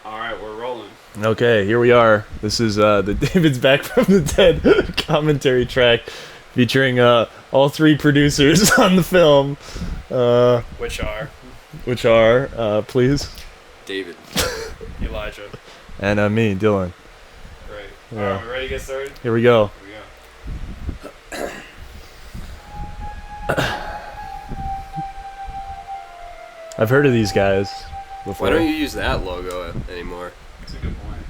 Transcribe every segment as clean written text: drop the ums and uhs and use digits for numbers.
All right, we're rolling. Okay, here we are. This is the David's Back from the Dead commentary track featuring all three producers on the film, Which are which are, please, David. Elijah. and me, Dylan. Great. Yeah. All right, we ready to get started? Here we go. Here we go. I've heard of these guys before. Why don't you use that logo anymore? That's a good point.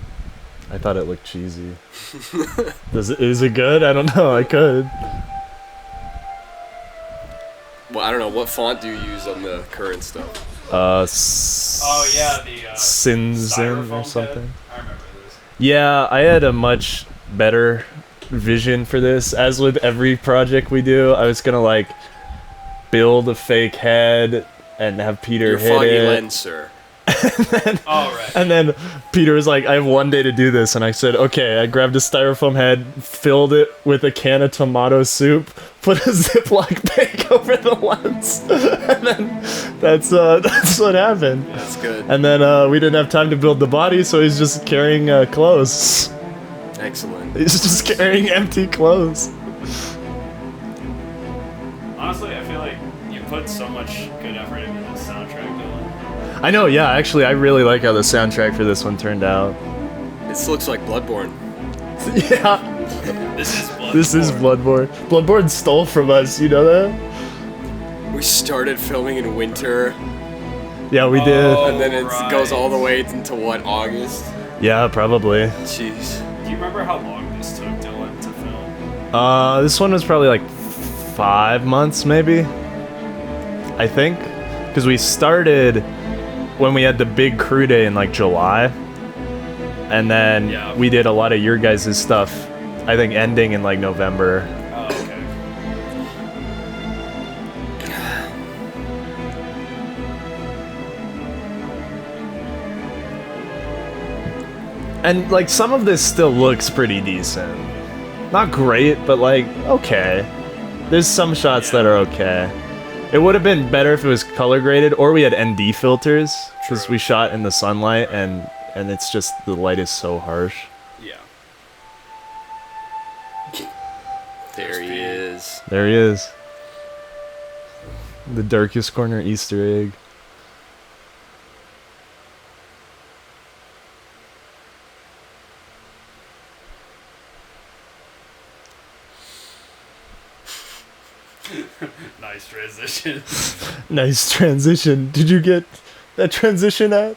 I thought it looked cheesy. Is it good? I don't know. I could. Well, I don't know. What font do you use on the current stuff? Oh yeah, the Sinzin styrofoam or head. something. I remember this. Yeah, I had a much better vision for this. As with every project we do, I was gonna like build a fake head and have Peter Your hit foggy it. lens, sir. Oh right. And then Peter was like, I have one day to do this. And I said, okay. I grabbed a styrofoam head, filled it with a can of tomato soup, put a Ziploc bag over the lens. And then that's what happened. That's good. And then we didn't have time to build the body, so he's just carrying clothes. Excellent. He's just carrying empty clothes. Honestly, I feel like you put so much good effort into this soundtrack, Dylan. I know, yeah, actually, I really like how the soundtrack for this one turned out. This looks like Bloodborne. Yeah, This is Bloodborne. this is Bloodborne. Bloodborne stole from us, you know that? We started filming in winter, Yeah, we did. Oh. and then it right. goes all the way into what, August? Yeah, probably. Jeez. Do you remember how long this took, Dylan, to film? This one was probably like 5 months, maybe. I think, because we started when we had the big crew day in like July, and then Yeah. we did a lot of your guys' stuff. I think ending in like November. Oh, okay. And like some of this still looks pretty decent. Not great, but like okay. There's some shots that are okay. It would have been better if it was color graded, or we had ND filters, because True. we shot in the sunlight and it's just the light is so harsh. Yeah. There he is. There he is. The darkest corner Easter egg. Nice transition. Nice transition. Did you get that transition out?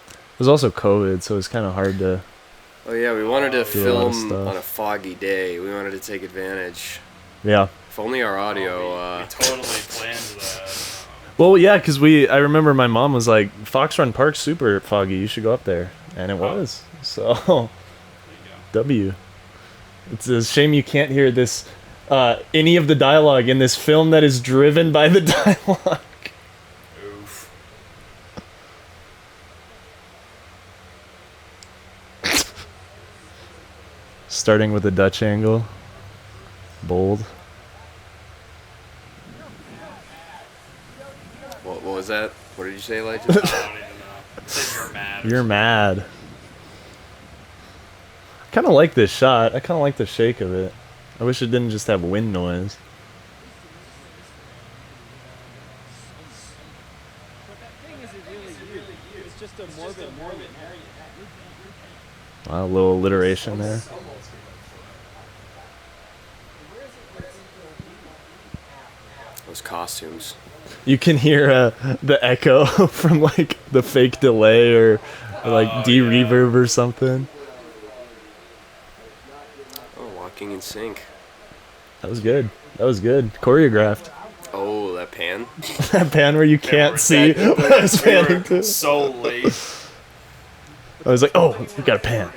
It was also COVID, so it was kind of hard to. Oh yeah, we wanted to Do a lot of film stuff. on a foggy day. We wanted to take advantage. Yeah. If only our audio. we totally planned that. Well, yeah, because I remember my mom was like, Fox Run Park's super foggy. You should go up there, and it was. So, There you go. W. It's a shame you can't hear this, any of the dialogue in this film that is driven by the dialogue. Oof. Starting with a Dutch angle. Bold. What was that? What did you say, Elijah? I don't even know. Say you're mad. You're mad. I kind of like this shot. I kind of like the shake of it. I wish it didn't just have wind noise. Wow, a little alliteration there. Those costumes. You can hear the echo from like the fake delay or like Oh, de-reverb or something. Oh, walking in sync. That was good. That was good. Choreographed. Oh, that pan. That pan where you can't were see that- what I was We panning were to. so late. I was like, oh, we got a pan.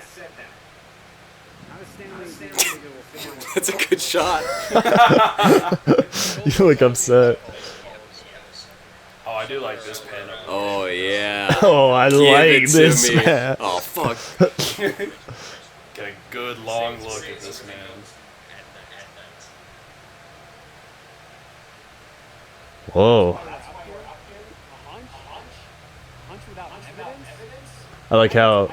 That's a good shot. You look upset. Oh, I do like this pan. Oh yeah. Oh, I Give like it to this me. man. Oh fuck. Get a good long look at this man. Whoa. I like how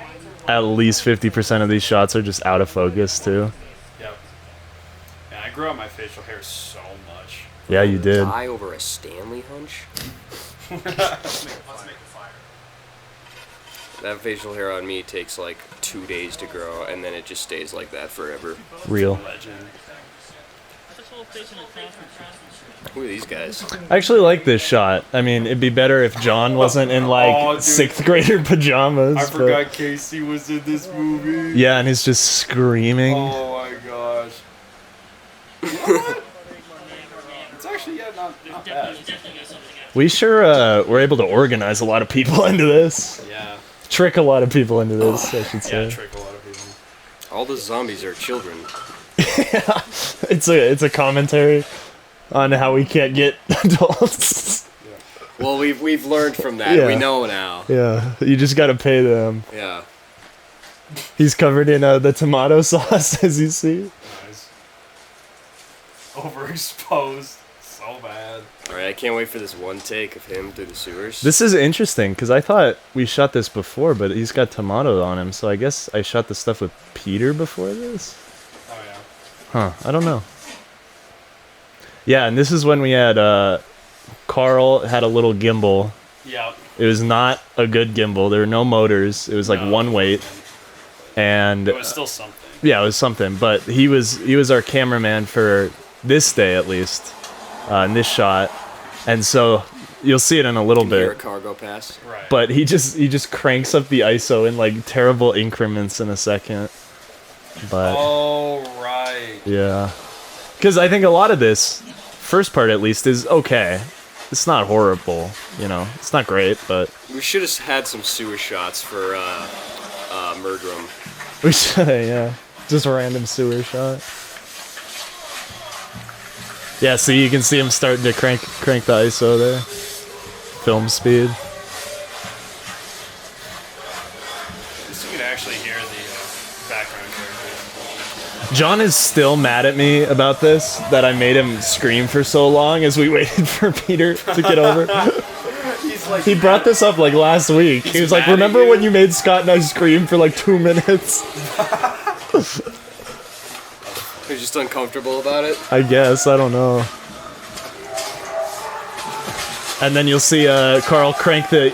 at least 50% of these shots are just out of focus too. Yep. Yeah, I grew out my facial hair so much. Yeah, you did. Die over a Stanley hunch? That facial hair on me takes like 2 days to grow, and then it just stays like that forever. Real. Legend. Who are these guys? I actually like this shot. I mean, it'd be better if John wasn't in like Oh, dude. 6th grader pajamas. I but- forgot Casey was in this movie. Yeah, and he's just screaming. Oh my gosh. You know what? It's actually not bad. We sure were able to organize a lot of people into this. Yeah. Trick a lot of people into this, I should Yeah, say. trick a lot of people. All the zombies are children. It's a commentary on how we can't get adults. Well, we've learned from that. Yeah. We know now. Yeah, you just gotta pay them. Yeah. He's covered in the tomato sauce, as you see. Nice. Overexposed. So bad. Alright, I can't wait for this one take of him through the sewers. This is interesting, because I thought we shot this before, but he's got tomato on him, so I guess I shot the stuff with Peter before this? Oh yeah. Huh, I don't know. Yeah, and this is when we had, Carl had a little gimbal. Yep. It was not a good gimbal. There were no motors. It was like No. one weight. And It was still something. yeah, it was something. But he was our cameraman for this day at least, in this shot. And so you'll see it in a little Near a bit. cargo pass. Right. But he just cranks up the ISO in like terrible increments in a second. But Oh right. yeah, because I think a lot of this first part at least is okay. It's not horrible, you know. It's not great, but We should have had some sewer shots for Murdrum. we should, yeah. Just a random sewer shot. Yeah, so you can see him starting to crank the ISO there. Film speed. So you can actually hear the background characters. John is still mad at me about this, that I made him scream for so long as we waited for Peter to get over. He's like. He brought this up like last week. He was like, mad at remember you?" when you made Scott and I scream for like 2 minutes? You're just uncomfortable about it? I guess, I don't know. And then you'll see Carl crank the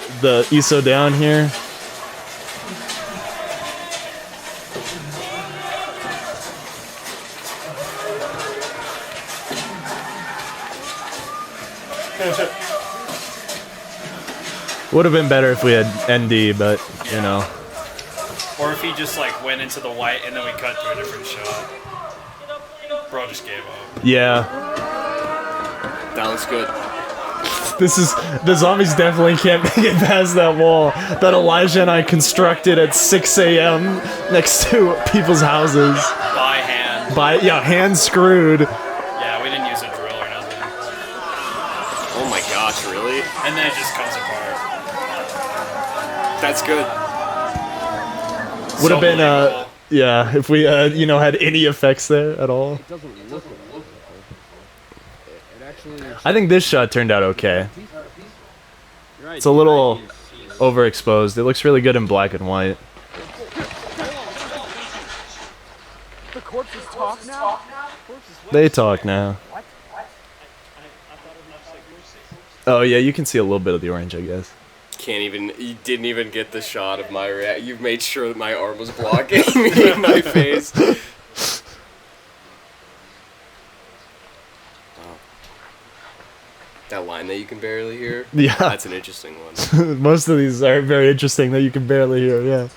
ISO down here. Would have been better if we had ND, but you know. Or if he just like went into the white and then we cut to a different shot. Bro just gave up. Yeah, That looks good. this is the zombies definitely can't make it past that wall that Elijah and I constructed at 6 a.m. next to people's houses. By hand. Hand screwed. Yeah, we didn't use a drill or nothing. Oh my gosh, really? And then it just comes apart. That's good. Would have been believable. yeah, if we had any effects there at all. I think this shot turned out okay. It's a little overexposed. It looks really good in black and white. The corpses talk now? They talk now. Oh yeah, you can see a little bit of the orange, I guess. You didn't even get the shot of my react. You made sure that my arm was blocking me in my face. Wow. That line that you can barely hear? Yeah, That's an interesting one. most of these are very interesting that you can barely hear. Yeah.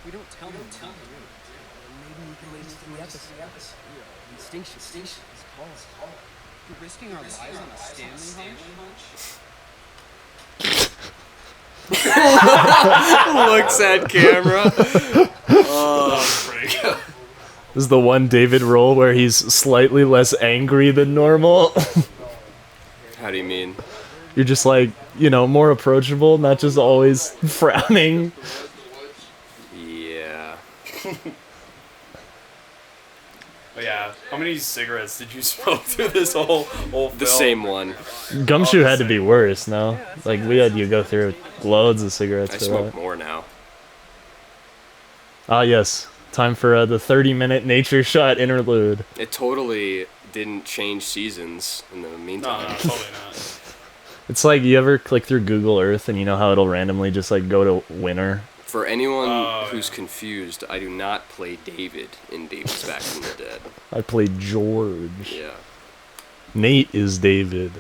We don't tell them. Maybe we can lead us to the episode. Extinction is called. You're risking our lives on a Stanley hunch? Looks at camera. Oh, pretty good. This is the one David roll where he's slightly less angry than normal. How do you mean? You're just like, more approachable, not just always frowning. Yeah. But yeah, How many cigarettes did you smoke through this whole film? The same one. Gumshoe had to be worse, no? Like, we had you go through loads of cigarettes I for smoke that. more now. Ah, yes. Time for the 30-minute nature shot interlude. It totally didn't change seasons in the No, meantime. totally not. It's like, you ever click through Google Earth and you know how it'll randomly just, like, go to winter? For anyone Oh, who's yeah. confused, I do not play David in David's Back from the Dead. I played George. Yeah. Nate is David.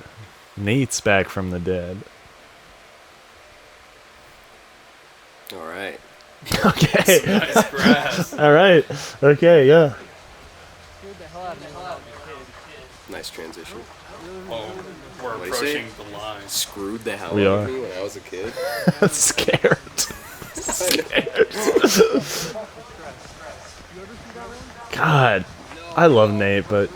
Nate's back from the dead. All right. Okay. Nice grass. All right. Okay, yeah. Nice transition. Oh, we're What do you say? approaching the line. Screwed the hell We out are. of me when I was a kid. Scared. God, I love Nate, but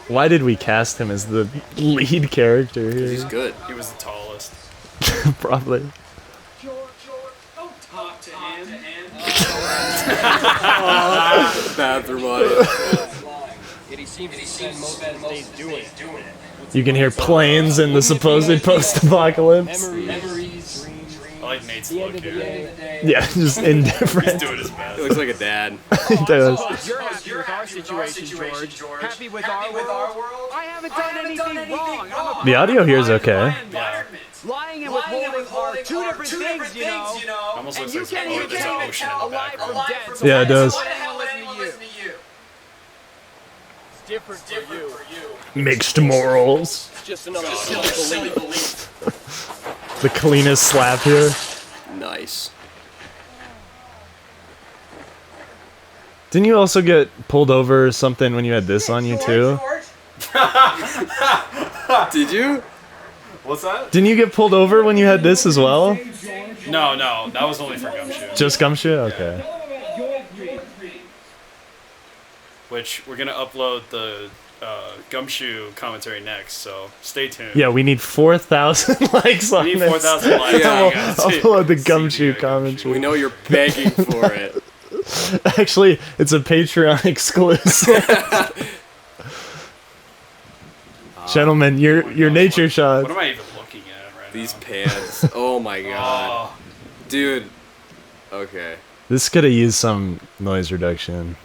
why did we cast him as the lead character He's here? good. He was the tallest. Probably. Bathroom audio. Yet he seems to spend most of his days doing it. You can hear planes in the supposed post-apocalypse. Memories, dreams. I like Nate's look here. Yeah, just indifferent. Doing his best. He looks like a dad. He does. You're happy with our situation, George. Happy with our world. I haven't done anything wrong. I'm a The audio here is okay. Yeah. lying and withholding are two different things, you know. Almost And looks you like can't even there's an tell ocean in the alive from background. dead. So Yeah, it does. why the hell listen to you? It's different for you. Mixed morals. It's just another silly belief. The cleanest slap here. Nice. Didn't you also get pulled over or something when you had this on you too? Did you? What's that? Didn't you get pulled over when you had this as well? No, that was only for Gumshoe. Just Gumshoe? Okay. Which we're gonna upload the Gumshoe commentary next, so stay tuned. Yeah, we need 4,000 likes on We need this. 4,000 likes. Yeah. so you guys see- Upload the see Gumshoe the commentary. We know you're begging for it. Actually, it's a Patreon exclusive. Gentlemen, your nature What shots. am I even looking at right These now? pants. Oh my god. Oh, Dude. Okay. This could have used some noise reduction.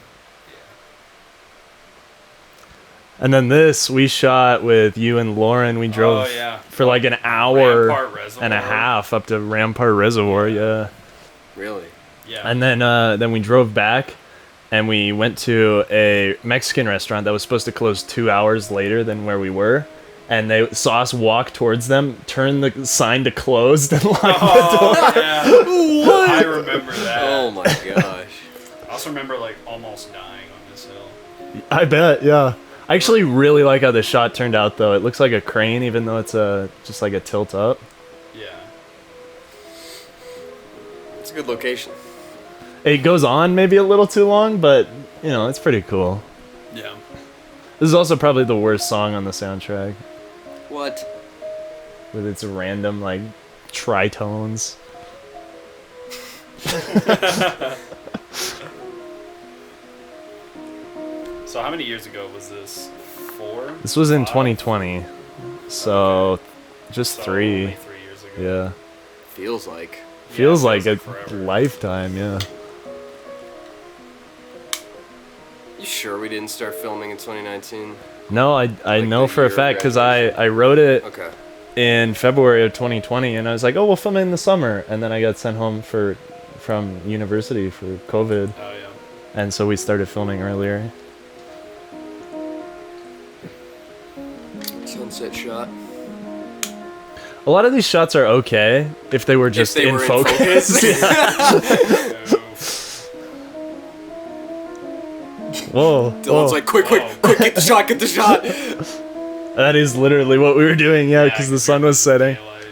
And then this we shot with you and Lauren. We drove Oh, yeah. for like an hour Rampart Reservoir. and a half up to Rampart Reservoir. Yeah. Really? Yeah. And then we drove back, and we went to a Mexican restaurant that was supposed to close 2 hours later than where we were. And they saw us walk towards them, turn the sign to closed, and lock the door. Oh, yeah. I remember that. Oh my gosh. I also remember like almost dying on this hill. I bet, yeah. I actually really like how the shot turned out, though. It looks like a crane, even though it's just like a tilt up. Yeah. It's a good location. It goes on maybe a little too long, but you know, it's pretty cool. Yeah. This is also probably the worst song on the soundtrack, What? with its random like tritones. So how many years ago was this? 4? This was in 5? 2020, so just So three. only 3 years ago. Yeah, Feels like. feels like a forever. lifetime. Yeah. You sure we didn't start filming in 2019? No, I Like know the for a year of fact because graduation? I wrote it Okay. in February of 2020, and I was like, oh, we'll film it in the summer, and then I got sent home from university for COVID, Oh yeah. and so we started filming earlier. Sunset shot. A lot of these shots are okay if they were just they in were in focus. Oof. Whoa, Dylan's whoa. like, quick, get the shot, get the shot. That is literally what we were doing, yeah, because the sun was setting, Daylight.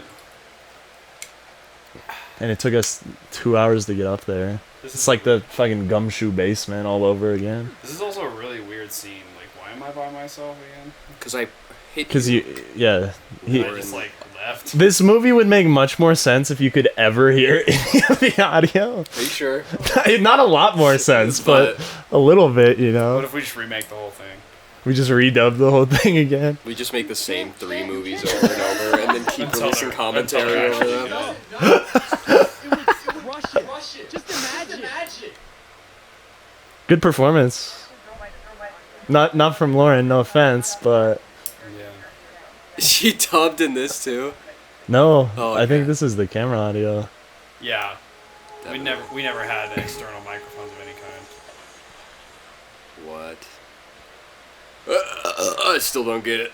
and it took us 2 hours to get up there. This It's is like the fucking Gumshoe basement all over again. This is also a really weird scene. Like, why am I by myself again? Because I hate Because you, yeah, he, I just like left. this movie would make much more sense if you could ever hear any of the audio. Are you sure? Not a lot more sense, but a little bit, you What know. if we just remake the whole thing? We just redub the whole thing again. We just make the same 3 movies over and over, and then keep releasing commentary over them. Rush it. Just imagine. Good performance. Not from Lauren, no offense, but Yeah. She dubbed in this too. no, Oh, I think okay. this is the camera audio. Yeah. We Definitely. never had external microphones of any kind. What? I still don't get it.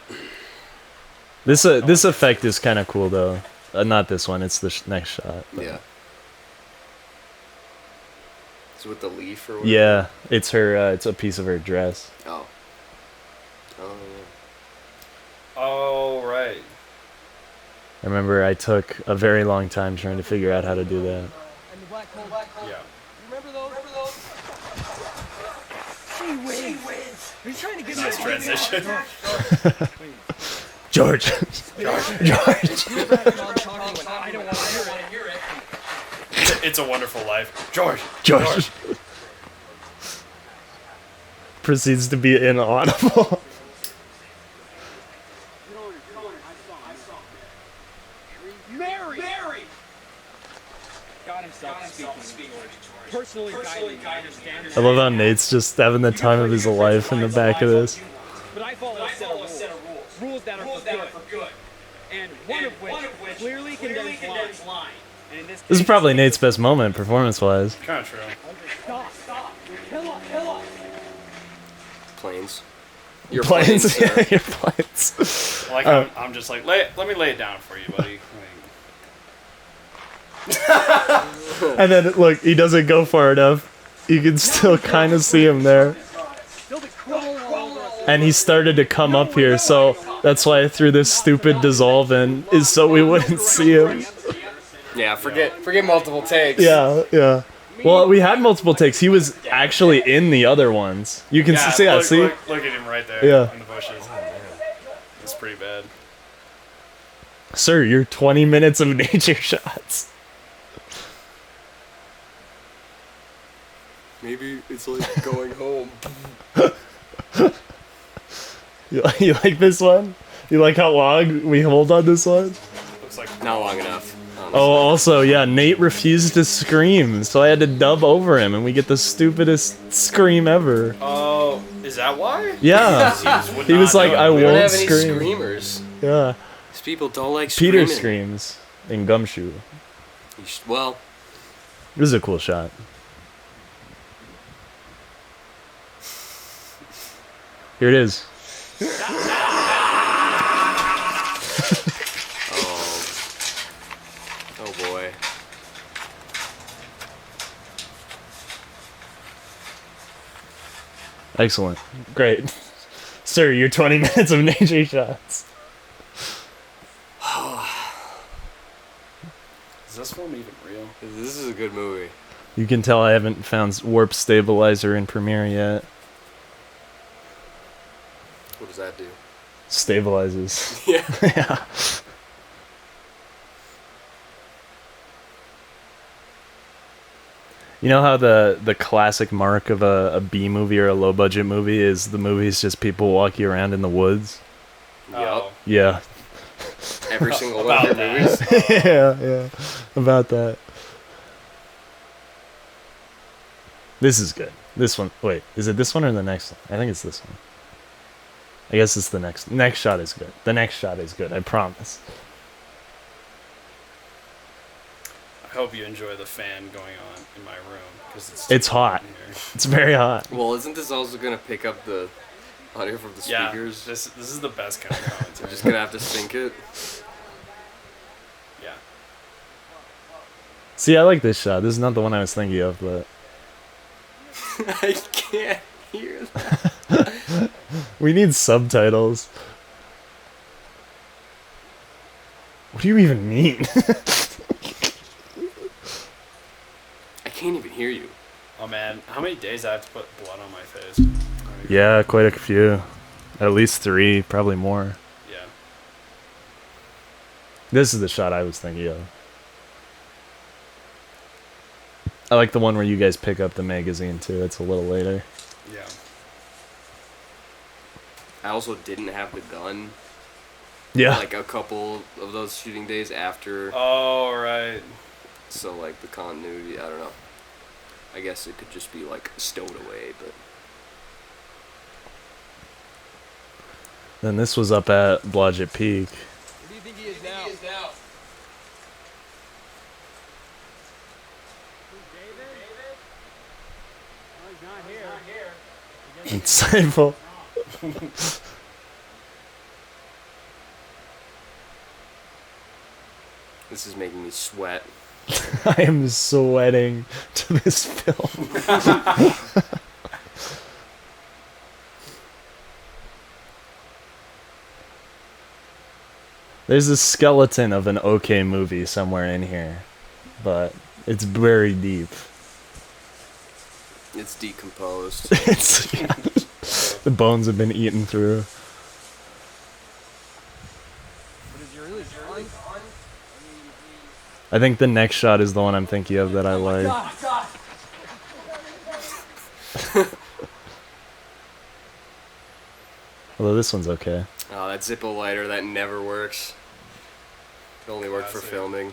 This effect is kind of cool though. Not this one. It's the next shot. Yeah. Is it with the leaf or whatever? Yeah, it's her. It's a piece of her dress. Oh. Oh, Oh right. I remember I took a very long time trying to figure out how to do that. And the black hole. Yeah. Remember those? She wins. Are you trying to get Nice me? transition. George. You're not talking when I don't want to hear it. It's a Wonderful Life. George. George. Proceeds to be inaudible. Mary. God himself speaking. Personally guiding. I understand. I love how Nate's just having the time of his life in the back of this. But I follow a set of rules. Rules that are for good. And one of which clearly condemns lying. And in this This is case, probably Nate's best moment, performance-wise. Kind of true. Stop. Kill up. planes. Your Planes, sir. yeah, your planes. Like I'm just like, let me lay it down for you, buddy. And then look, he doesn't go far enough. You can still kind of see him there. They'll be crawling all over us. And he started to come up here, so that's why I threw this stupid dissolve in, is so we wouldn't see him. Yeah, forget multiple takes. Yeah. Well, we had multiple takes. He was actually in the other ones. You can see, look, see? Look at him right there. Yeah. In the bushes. It's pretty bad. Sir, you're 20 minutes of nature shots. Maybe it's like going home. You like this one? You like how long we hold on this one? Looks like Not long enough. honestly. Oh, also, yeah, Nate refused to scream, so I had to dub over him, and we get the stupidest scream ever. Oh, is that why? Yeah. He was like, I We don't won't have any scream. screamers. Yeah. These people don't like screaming. Peter screams in Gumshoe. Well, This is a cool shot. Here it is. oh boy. Excellent. Great. Sir, your 20 minutes of nature shots. Is this film even real? This is a good movie. You can tell I haven't found Warp Stabilizer in Premiere yet. What does that do? Stabilizes. Yeah. Yeah. You know how the classic mark of a B movie or a low budget movie is the movie's just people walking around in the woods? Oh. Yeah. Every single one About of their that. movies. Yeah. About that. This is good. This one. Wait, is it this one or the next one? I think it's this one. I guess it's the next. Next shot is good. The next shot is good. I promise. I hope you enjoy the fan going on in my room because It's hot. in here. It's very hot. Well, isn't this also gonna pick up the audio from the Yeah, speakers? this is the best kind of commentary. We're just gonna have to sync it. Yeah. See, I like this shot. This is not the one I was thinking of, but I can't hear that. we need subtitles. What do you even mean? I can't even hear you. Oh man, how many days I have to put blood on my face? Yeah, quite a few. At least 3, probably more. Yeah. This is the shot I was thinking of. I like the one where you guys pick up the magazine too. It's a little later. Yeah. I also didn't have the gun Yeah. like a couple of those shooting days after. Oh, right. So like the continuity, I don't know. I guess it could just be like stowed away, but Then this was up at Blodgett Peak. Where do you think he is now? Insightful. this is making me sweat. I am sweating to this film. There's a skeleton of an okay movie somewhere in here, but it's very deep. It's decomposed. It's the bones have been eaten through. But is he really fun? I think the next shot is the one I'm thinking of that I like. Although this one's okay. Oh, that Zippo lighter, that never works. It only worked for Classic. filming.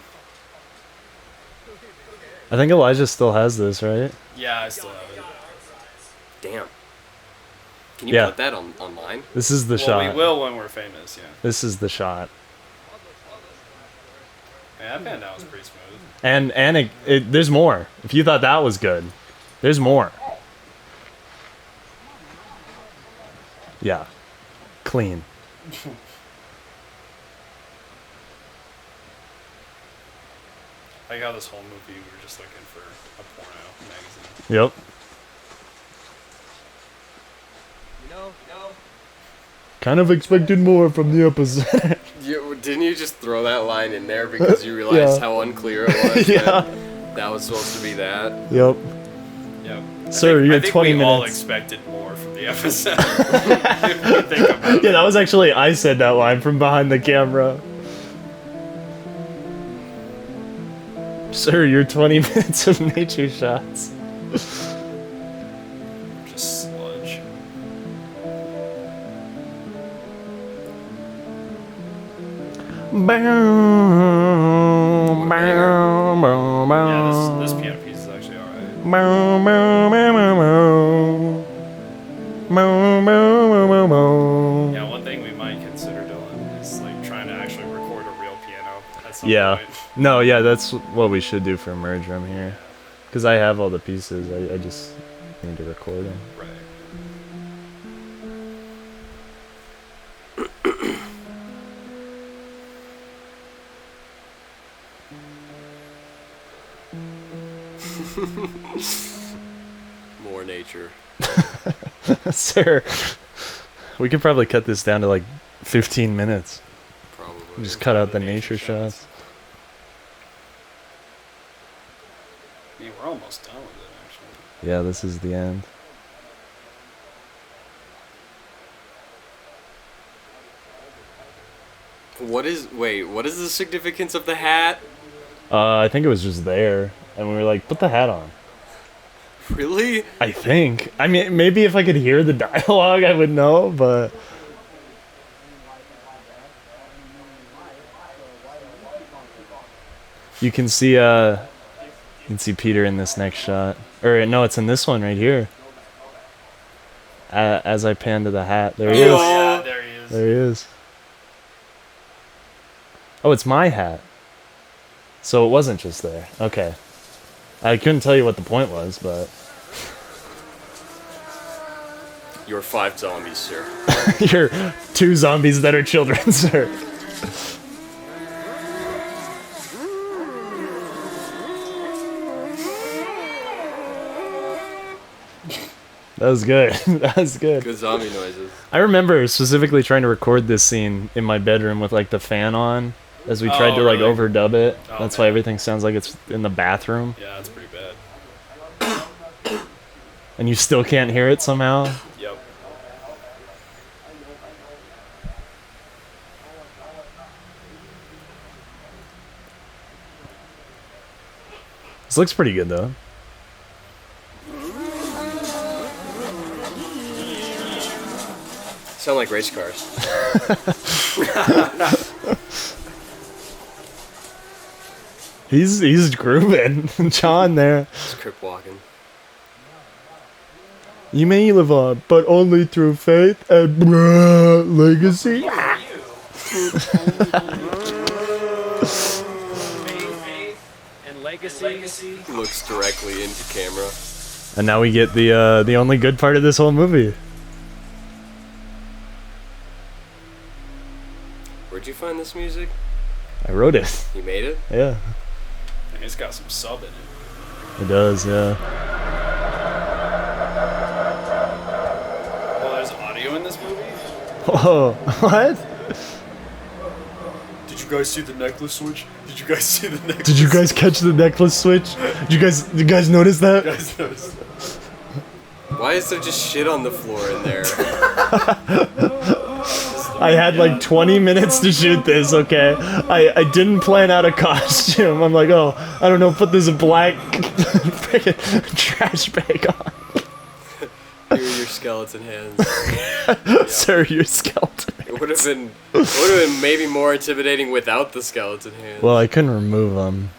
I think Elijah still has this, right? Yeah, I still have it. Damn. Can you Yeah. put that on online? This is the Well, shot. we will when we're famous, yeah. This is the shot. Yeah, that band out was pretty smooth. And there's more. If you thought that was good, there's more. Yeah. Clean. Like how this whole movie, we were just looking for a porno magazine. Yep. Kind of expected more from the episode. Didn't you just throw that line in there because you realized Yeah. how unclear it was? Yeah. That was supposed to be that. Yep. Yep. Sir, you I had think 20 we all minutes. expected more from the episode. If you think about it. Yeah, that was actually, I said that line from behind the camera. Sir, your 20 minutes of nature shots. Just sludge. Yeah, this piano piece is actually alright. Yeah, one thing we might consider doing is like trying to actually record a real piano at some Yeah. point. No, yeah, that's what we should do for Merge Room here. Because I have all the pieces, I just need to record them. Right. More nature. Sir, we could probably cut this down to like 15 minutes. Probably. Just cut out the nature shots. I mean, we're almost done with it, actually. Yeah, this is the end. What is the significance of the hat? I think it was just there, and we were like, put the hat on. Really? I think. I mean, maybe if I could hear the dialogue, I would know, but... You can see, Peter in this next shot. Or, no, it's in this one right here. As I pan to the hat. There he is. Oh, yeah, there he is. There he is. Oh, it's my hat. So it wasn't just there. Okay. I couldn't tell you what the point was, but... You're 5 zombies, sir. You're 2 zombies that are children, sir. That was good. That was good. Good zombie noises. I remember specifically trying to record this scene in my bedroom with like the fan on as we tried Oh, to like really? overdub it. Oh, That's why man. everything sounds like it's in the bathroom Yeah, that's pretty bad. and you still can't hear it somehow. Yep. This looks pretty good though. sound like race cars. He's grooving. John there. Just crip walking. You may live on, but only through faith and legacy. And legacy. Looks directly into camera. And now we get the only good part of this whole movie. Where'd you find this music? I wrote it. You made it? Yeah, And it's got some sub in it. it does. Yeah. Well, there's audio in this movie. Whoa, what? Did you guys see the necklace switch? Did you guys see the necklace? Did you guys catch the necklace switch? Did you guys notice that? guys notice? Why is there just shit on the floor in there? I had like 20 minutes to shoot this, okay? I didn't plan out a costume. I'm like, oh, I don't know, put this black freaking trash bag on. Here are your skeleton hands. Sir, your skeleton. It would have been maybe more intimidating without the skeleton hands. Well, I couldn't remove them.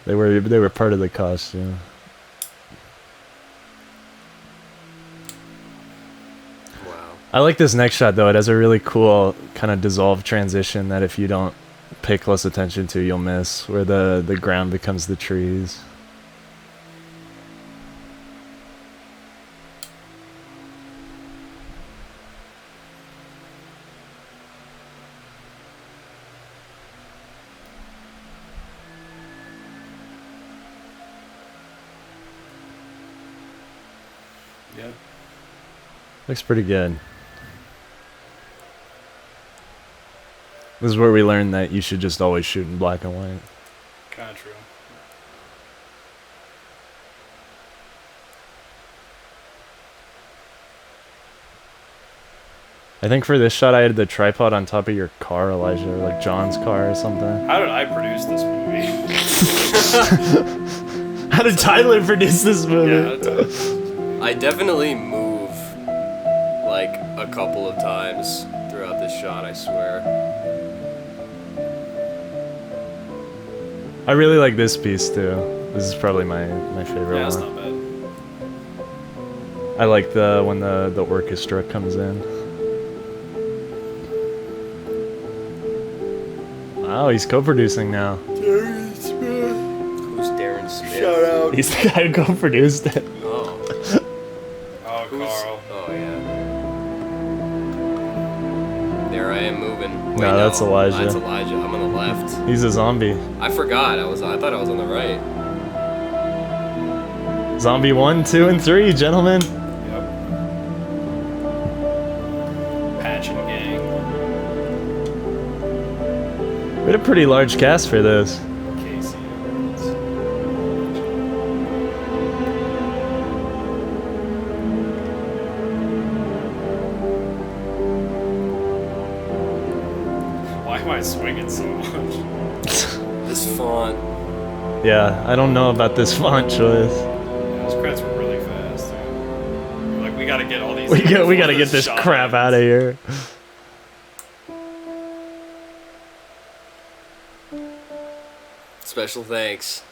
They were part of the costume. Wow. I like this next shot though. It has a really cool kind of dissolve transition that if you don't pay close attention to, you'll miss, where the ground becomes the trees. Yep. Looks pretty good. This is where we learned that you should just always shoot in black and white. Kind of true. I think for this shot I had the tripod on top of your car, Elijah, or like John's car or something. How did I produce this movie? How did Tyler produce this movie? Yeah, that's I definitely move like a couple of times throughout this shot, I swear. I really like this piece too. This is probably my favorite yeah, that's one. not bad. I like when the orchestra comes in. Wow, he's co-producing now. Who's Darren Smith? Shout out. He's the guy who co-produced it. Oh. Oh, Who's? Carl. Oh yeah. There I am moving. Wait, No, that's Elijah. That's Elijah. I'm on the left. He's a zombie. I forgot. I thought I was on the right. Zombie 1, 2, and 3, gentlemen. Yep. Patch and gang. We had a pretty large cast for this. Casey Edwards. Why am I swinging so much? This font. Yeah, I don't know about this font choice. Yeah, those credits were really fast, dude. Like, we gotta get all these. We gotta get this shot crap ends. out of here. Special thanks.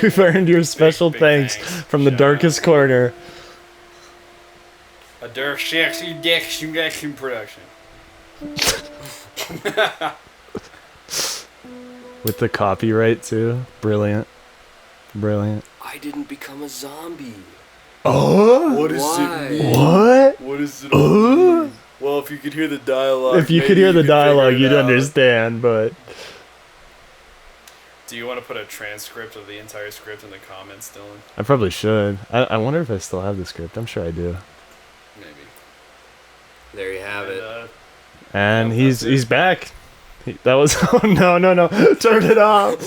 You've earned your special big thanks thanks. from the Shout darkest out. corner. A Dirk Sexy Diction production. With the copyright too. Brilliant. Brilliant. I didn't become a zombie. Oh? What Why? What? What is it? Oh? Well, if you could hear the dialogue. If you could hear the dialogue, you'd understand, but... Do you want to put a transcript of the entire script in the comments, Dylan? I probably should. I wonder if I still have the script. I'm sure I do. Maybe. There you have And, it. And Yep, he's that's it. he's back. That was oh no turn it off.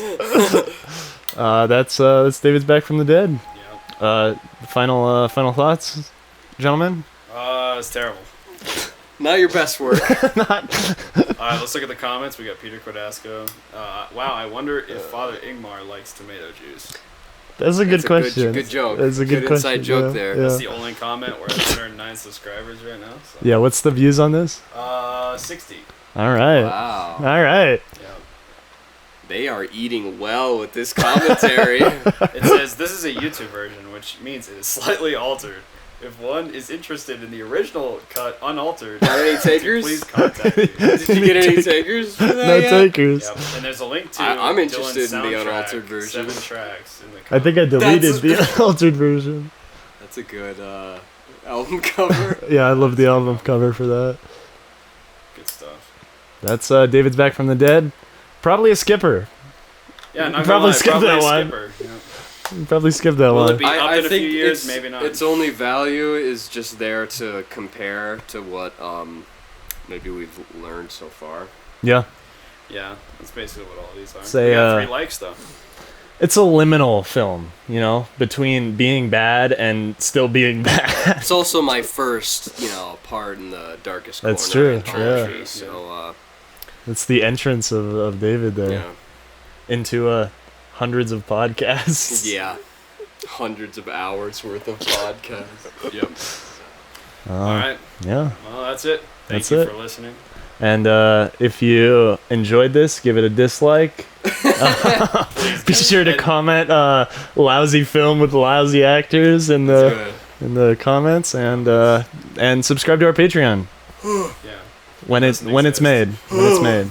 That's David's back from the dead. yeah. Final thoughts, gentlemen. It's terrible. Not your best work. Alright, let's look at the comments. We got Peter Cordasco. Wow, I wonder if Father Ingmar likes tomato juice. That's a good question. Good joke. That's a good question. inside joke yeah, there. Yeah. That's the only comment. We're at 109 subscribers right now. So. Yeah, what's the views on this? 60. All right. Wow. All right. Yeah. They are eating well with this commentary. It says this is a YouTube version, which means it is slightly altered. If one is interested in the original cut unaltered, Got any takers? please contact me. Did you get any takers for that No yet? takers. Yep. And there's a link to I'm Dylan's interested in the soundtrack, unaltered version. 7 tracks in the I think I deleted That's- the altered version. That's a good album cover. Yeah, I love the album cover for that. Good stuff. That's David's Back from the Dead. Probably a skipper. Yeah, not Probably gonna lie, skip probably that a one. skipper. Yeah. Probably skip that Will one. it be up in a few years? Maybe not. Its only value is just there to compare to what maybe we've learned so far. Yeah. Yeah, that's basically what all these are. Say, We got 3 uh, likes though. It's a liminal film, you know, between being bad and still being bad. It's also my first, part in the darkest corner. That's true, in poetry, yeah. So, It's the entrance of David there yeah. into hundreds of podcasts. Yeah. Hundreds of hours worth of podcasts. Yep. All right. Yeah. Well, that's it. Thank That's you it. for listening. And if you enjoyed this, give it a dislike. Be sure to comment lousy film with lousy actors in Good. the comments, and subscribe to our Patreon Yeah. when it's Doesn't made. exist. When it's made.